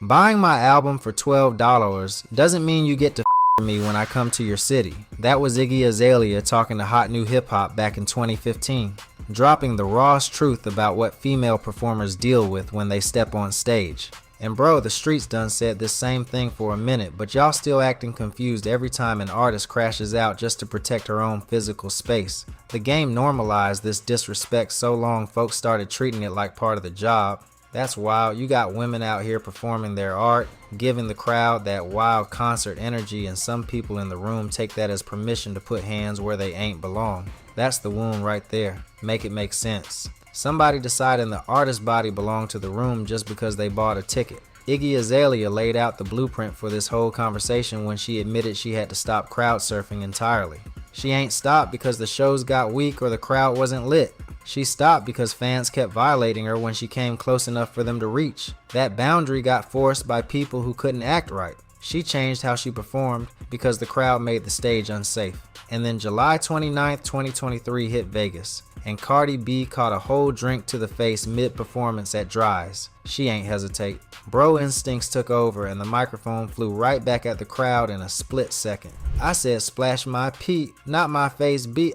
Buying my album for $12 doesn't mean you get to me when I come to your city. That was Iggy Azalea talking to Hot New Hip Hop back in 2015, dropping the rawest truth about what female performers deal with when they step on stage. And bro, the streets done said this same thing for a minute, but y'all still acting confused every time an artist crashes out just to protect her own physical space. The game normalized this disrespect so long folks started treating it like part of the job. That's wild. You got women out here performing their art, giving the crowd that wild concert energy, and some people in the room take that as permission to put hands where they ain't belong. That's the wound right there. Make it make sense. Somebody deciding the artist's body belonged to the room just because they bought a ticket. Iggy Azalea laid out the blueprint for this whole conversation when she admitted she had to stop crowd surfing entirely. She ain't stopped because the shows got weak or the crowd wasn't lit. She stopped because fans kept violating her when she came close enough for them to reach. That boundary got forced by people who couldn't act right. She changed how she performed because the crowd made the stage unsafe. And then July 29th, 2023 hit Vegas, and Cardi B caught a whole drink to the face mid-performance at Dry's. She ain't hesitate. Bro instincts took over and the microphone flew right back at the crowd in a split second. I said splash my pee, not my face beat,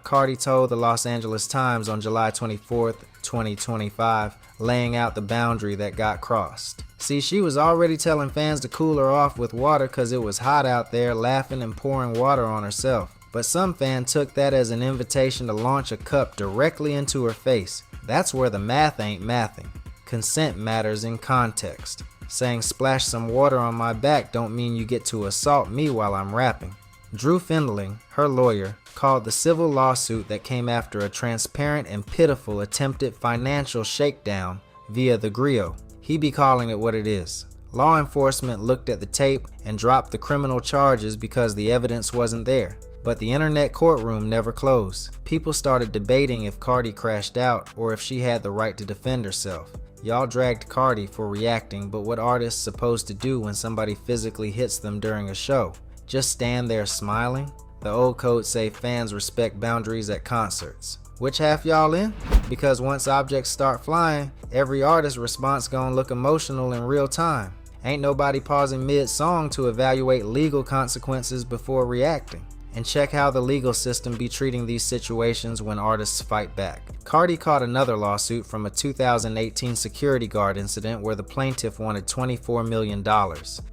Cardi told the Los Angeles Times on July 24th, 2025, laying out the boundary that got crossed. See, she was already telling fans to cool her off with water cause it was hot out there, laughing and pouring water on herself. But some fan took that as an invitation to launch a cup directly into her face. That's where the math ain't mathing. Consent matters in context. Saying splash some water on my back don't mean you get to assault me while I'm rapping. Drew Findling, her lawyer, called the civil lawsuit that came after a transparent and pitiful attempted financial shakedown via the griot. He be calling it what it is. Law enforcement looked at the tape and dropped the criminal charges because the evidence wasn't there. But the internet courtroom never closed. People started debating if Cardi crashed out or if she had the right to defend herself. Y'all dragged Cardi for reacting, but what artists supposed to do when somebody physically hits them during a show? Just stand there smiling? The old codes say fans respect boundaries at concerts. Which half y'all in? Because once objects start flying, every artist's response gonna look emotional in real time. Ain't nobody pausing mid-song to evaluate legal consequences before reacting. And check how the legal system be treating these situations when artists fight back. Cardi caught another lawsuit from a 2018 security guard incident where the plaintiff wanted $24 million.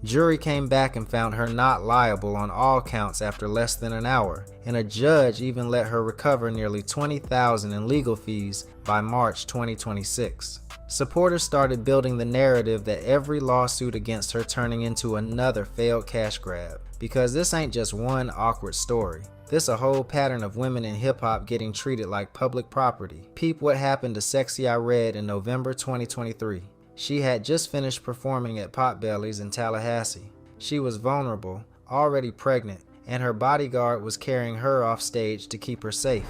Jury came back and found her not liable on all counts after less than an hour, and a judge even let her recover nearly $20,000 in legal fees by March 2026. Supporters started building the narrative that every lawsuit against her turning into another failed cash grab. Because this ain't just one awkward story. This a whole pattern of women in hip-hop getting treated like public property. Peep what happened to Sexy I Red in November 2023. She had just finished performing at Potbelly's in Tallahassee. She was vulnerable, already pregnant, and her bodyguard was carrying her off stage to keep her safe.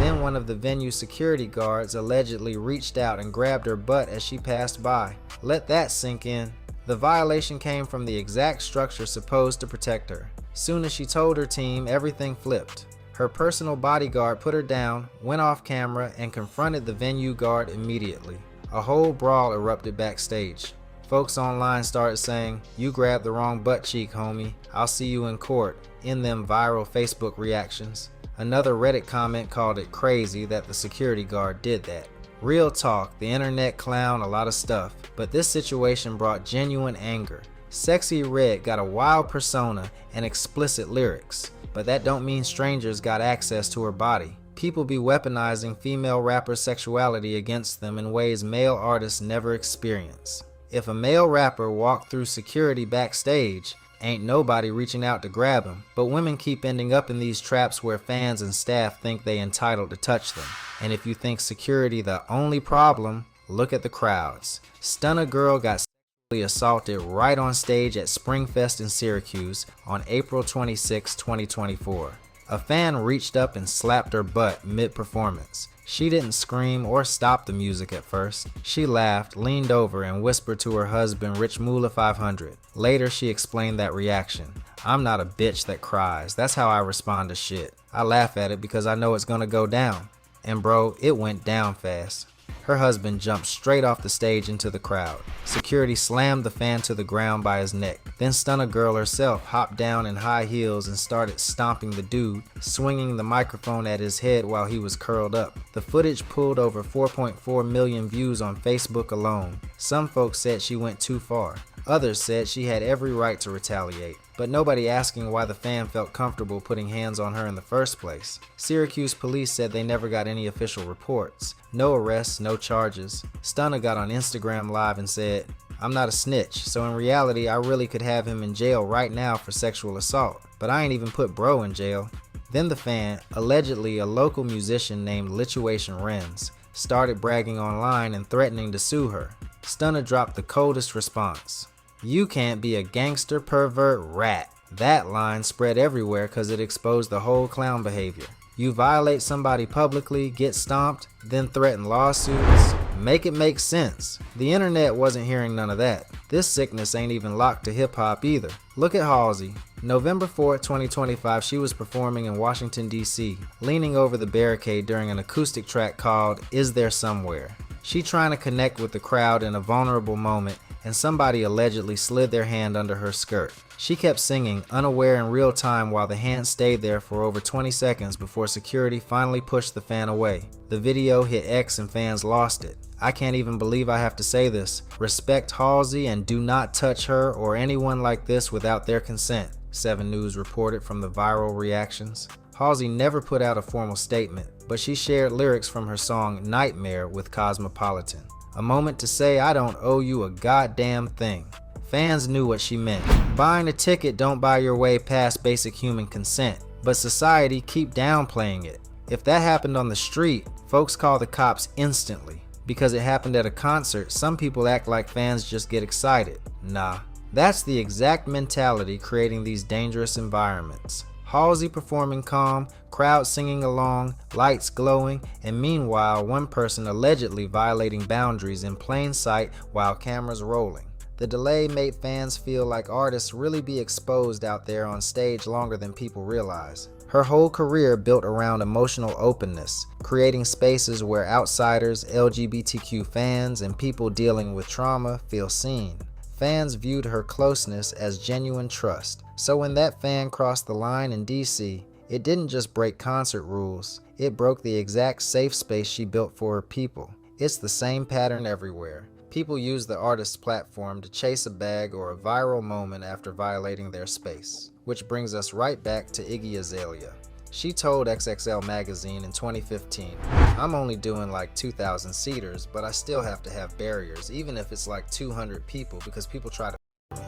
Then one of the venue security guards allegedly reached out and grabbed her butt as she passed by. Let that sink in. The violation came from the exact structure supposed to protect her. Soon as she told her team, everything flipped. Her personal bodyguard put her down, went off camera, and confronted the venue guard immediately. A whole brawl erupted backstage. Folks online started saying, "You grabbed the wrong butt cheek, homie. I'll see you in court," in them viral Facebook reactions. Another Reddit comment called it crazy that the security guard did that. Real talk, the internet clown a lot of stuff, but this situation brought genuine anger. Sexy Red got a wild persona and explicit lyrics, but that don't mean strangers got access to her body. People be weaponizing female rappers' sexuality against them in ways male artists never experience. If a male rapper walked through security backstage, ain't nobody reaching out to grab him, but women keep ending up in these traps where fans and staff think they entitled to touch them. And if you think security the only problem, look at the crowds. Stunner Girl got sexually assaulted right on stage at Springfest in Syracuse on April 26, 2024. A fan reached up and slapped her butt mid-performance. She didn't scream or stop the music at first. She laughed, leaned over, and whispered to her husband, Rich Moolah 500. Later, she explained that reaction. "I'm not a bitch that cries. That's how I respond to shit. I laugh at it because I know it's gonna go down." And bro, it went down fast. Her husband jumped straight off the stage into the crowd. Security slammed the fan to the ground by his neck. Then Stunna Girl herself hopped down in high heels and started stomping the dude, swinging the microphone at his head while he was curled up. The footage pulled over 4.4 million views on Facebook alone. Some folks said she went too far. Others said she had every right to retaliate, but nobody asking why the fan felt comfortable putting hands on her in the first place. Syracuse police said they never got any official reports. No arrests, no charges. Stunna got on Instagram Live and said, "I'm not a snitch, so in reality I really could have him in jail right now for sexual assault, but I ain't even put bro in jail." Then the fan, allegedly a local musician named Lituation Renz, started bragging online and threatening to sue her. Stunna dropped the coldest response. "You can't be a gangster pervert rat." That line spread everywhere because it exposed the whole clown behavior. You violate somebody publicly, get stomped, then threaten lawsuits. Make it make sense. The internet wasn't hearing none of that. This sickness ain't even locked to hip hop either. Look at Halsey. November 4th, 2025, she was performing in Washington, D.C., leaning over the barricade during an acoustic track called Is There Somewhere. She trying to connect with the crowd in a vulnerable moment, and somebody allegedly slid their hand under her skirt. She kept singing, unaware in real time, while the hand stayed there for over 20 seconds before security finally pushed the fan away. The video hit X and fans lost it. I can't even believe I have to say this. Respect Halsey and do not touch her or anyone like this without their consent, 7 News reported from the viral reactions. Halsey never put out a formal statement, but she shared lyrics from her song Nightmare with Cosmopolitan. A moment to say I don't owe you a goddamn thing. Fans knew what she meant. Buying a ticket don't buy your way past basic human consent, but society keep downplaying it. If that happened on the street, folks call the cops instantly. Because it happened at a concert, some people act like fans just get excited. Nah, that's the exact mentality creating these dangerous environments. Halsey performing calm, crowd singing along, lights glowing, and meanwhile one person allegedly violating boundaries in plain sight while cameras rolling. The delay made fans feel like artists really be exposed out there on stage longer than people realize. Her whole career built around emotional openness, creating spaces where outsiders, LGBTQ fans, and people dealing with trauma feel seen. Fans viewed her closeness as genuine trust. So when that fan crossed the line in DC, it didn't just break concert rules, it broke the exact safe space she built for her people. It's the same pattern everywhere. People use the artist's platform to chase a bag or a viral moment after violating their space. Which brings us right back to Iggy Azalea. She told XXL magazine in 2015, "I'm only doing like 2,000 seaters, but I still have to have barriers, even if it's like 200 people, because people try to me."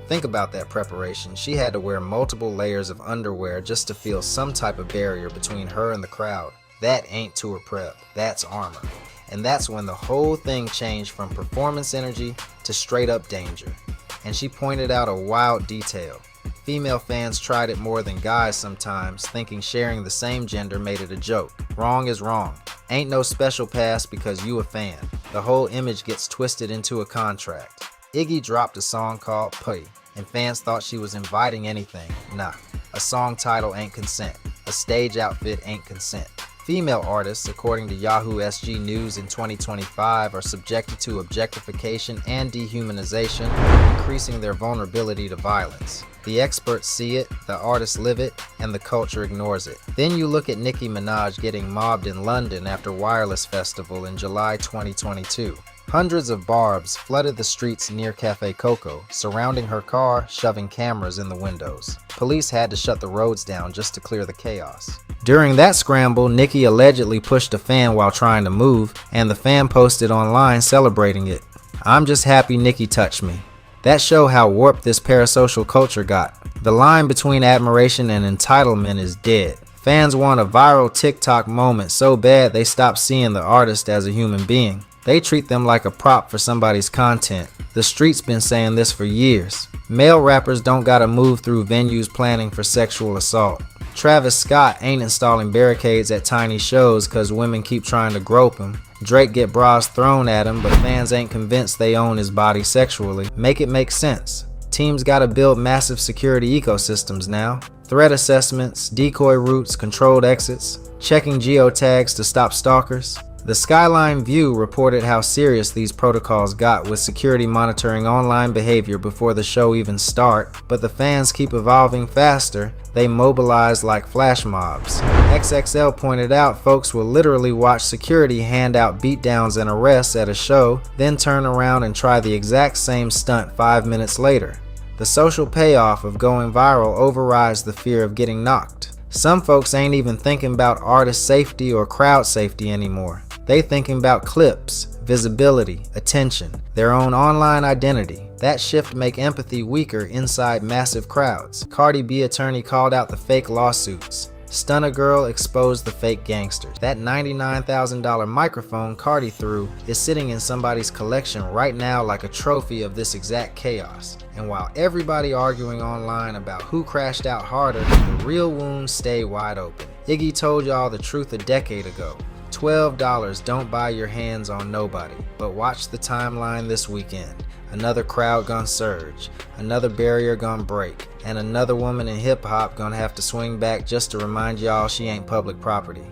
Think about that preparation. She had to wear multiple layers of underwear just to feel some type of barrier between her and the crowd. That ain't tour prep, that's armor. And that's when the whole thing changed from performance energy to straight up danger. And she pointed out a wild detail. Female fans tried it more than guys sometimes, thinking sharing the same gender made it a joke. Wrong is wrong. Ain't no special pass because you a fan. The whole image gets twisted into a contract. Iggy dropped a song called Putty, and fans thought she was inviting anything. Nah, a song title ain't consent. A stage outfit ain't consent. Female artists, according to Yahoo SG News in 2025, are subjected to objectification and dehumanization, increasing their vulnerability to violence. The experts see it, the artists live it, and the culture ignores it. Then you look at Nicki Minaj getting mobbed in London after Wireless Festival in July 2022. Hundreds of barbs flooded the streets near Cafe Coco, surrounding her car, shoving cameras in the windows. Police had to shut the roads down just to clear the chaos. During that scramble, Nicki allegedly pushed a fan while trying to move, and the fan posted online celebrating it. "I'm just happy Nicki touched me." That show how warped this parasocial culture got. The line between admiration and entitlement is dead. Fans want a viral TikTok moment so bad they stop seeing the artist as a human being. They treat them like a prop for somebody's content. The street's been saying this for years. Male rappers don't gotta move through venues planning for sexual assault. Travis Scott ain't installing barricades at tiny shows cause women keep trying to grope him. Drake get bras thrown at him, but fans ain't convinced they own his body sexually. Make it make sense. Teams gotta build massive security ecosystems now. Threat assessments, decoy routes, controlled exits, checking geotags to stop stalkers. The Skyline View reported how serious these protocols got, with security monitoring online behavior before the show even start, but the fans keep evolving faster. They mobilize like flash mobs. XXL pointed out folks will literally watch security hand out beatdowns and arrests at a show, then turn around and try the exact same stunt 5 minutes later. The social payoff of going viral overrides the fear of getting knocked. Some folks ain't even thinking about artist safety or crowd safety anymore. They thinking about clips, visibility, attention, their own online identity. That shift make empathy weaker inside massive crowds. Cardi B attorney called out the fake lawsuits. Stunna Girl exposed the fake gangsters. That $99,000 microphone Cardi threw is sitting in somebody's collection right now like a trophy of this exact chaos. And while everybody arguing online about who crashed out harder, the real wounds stay wide open. Iggy told y'all the truth a decade ago. $12 don't buy your hands on nobody. But watch the timeline this weekend. Another crowd gonna surge, another barrier gonna break, and another woman in hip hop gonna have to swing back just to remind y'all she ain't public property.